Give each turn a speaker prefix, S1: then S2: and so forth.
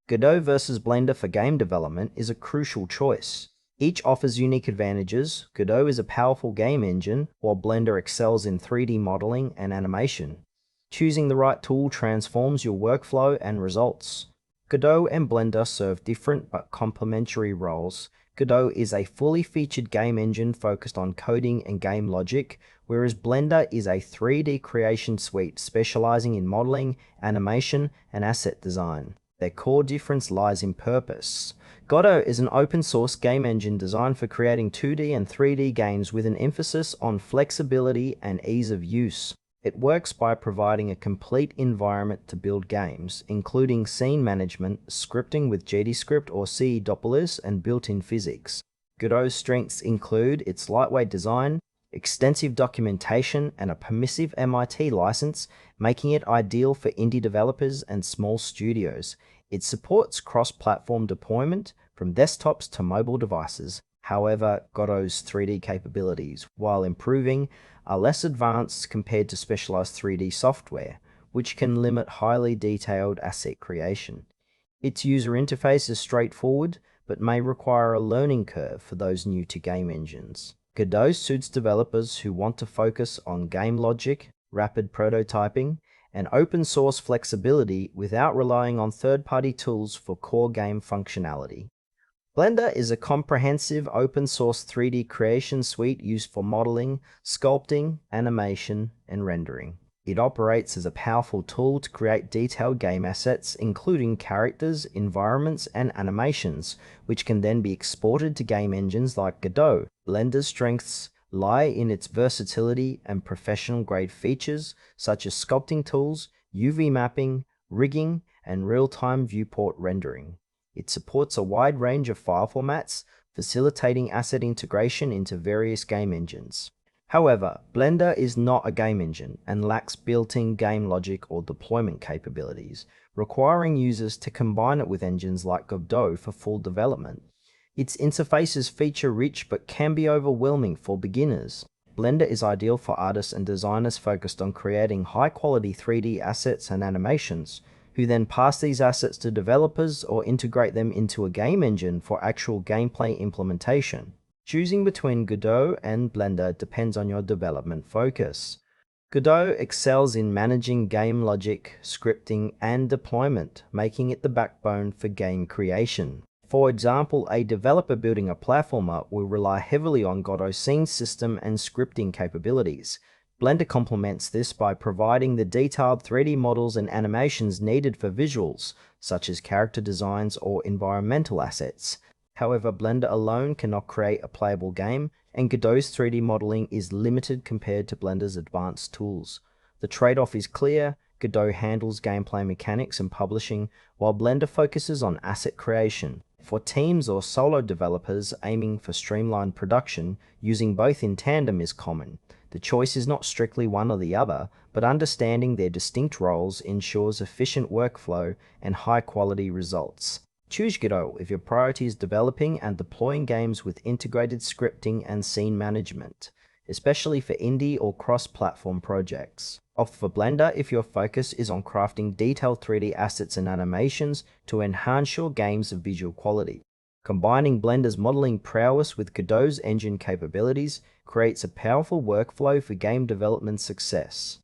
S1: Godot versus Blender for game development is a crucial choice. Each offers unique advantages. Godot is a powerful game engine, while Blender excels in 3D modeling and animation. Choosing the right tool transforms your workflow and results. Godot and Blender serve different but complementary roles. Godot is a fully featured game engine focused on coding and game logic, whereas Blender is a 3D creation suite specializing in modeling, animation, and asset design. Their core difference lies in purpose. Godot is an open-source game engine designed for creating 2D and 3D games with an emphasis on flexibility and ease of use. It works by providing a complete environment to build games, including scene management, scripting with GDScript or CE, and built-in physics. Godot's strengths include its lightweight design, extensive documentation, and a permissive MIT license, making it ideal for indie developers and small studios. It supports cross-platform deployment from desktops to mobile devices. However, Godot's 3D capabilities, while improving, are less advanced compared to specialized 3D software, which can limit highly detailed asset creation. Its user interface is straightforward, but may require a learning curve for those new to game engines. Godot suits developers who want to focus on game logic, rapid prototyping, and open-source flexibility without relying on third-party tools for core game functionality. Blender is a comprehensive open-source 3D creation suite used for modeling, sculpting, animation, and rendering. It operates as a powerful tool to create detailed game assets, including characters, environments, and animations, which can then be exported to game engines like Godot. Blender's strengths lie in its versatility and professional-grade features, such as sculpting tools, UV mapping, rigging, and real-time viewport rendering. It supports a wide range of file formats, facilitating asset integration into various game engines. However, Blender is not a game engine and lacks built-in game logic or deployment capabilities, requiring users to combine it with engines like Godot for full development. Its interface is feature-rich but can be overwhelming for beginners. Blender is ideal for artists and designers focused on creating high-quality 3D assets and animations, who then pass these assets to developers or integrate them into a game engine for actual gameplay implementation. Choosing between Godot and Blender depends on your development focus. Godot excels in managing game logic, scripting, and deployment, making it the backbone for game creation. For example, a developer building a platformer will rely heavily on Godot's scene system and scripting capabilities. Blender complements this by providing the detailed 3D models and animations needed for visuals, such as character designs or environmental assets. However, Blender alone cannot create a playable game, and Godot's 3D modeling is limited compared to Blender's advanced tools. The trade-off is clear. Godot handles gameplay mechanics and publishing, while Blender focuses on asset creation. For teams or solo developers aiming for streamlined production, using both in tandem is common. The choice is not strictly one or the other, but understanding their distinct roles ensures efficient workflow and high-quality results. Choose Godot if your priority is developing and deploying games with integrated scripting and scene management, especially for indie or cross-platform projects. Opt for Blender if your focus is on crafting detailed 3D assets and animations to enhance your game's visual quality. Combining Blender's modeling prowess with Godot's engine capabilities creates a powerful workflow for game development success.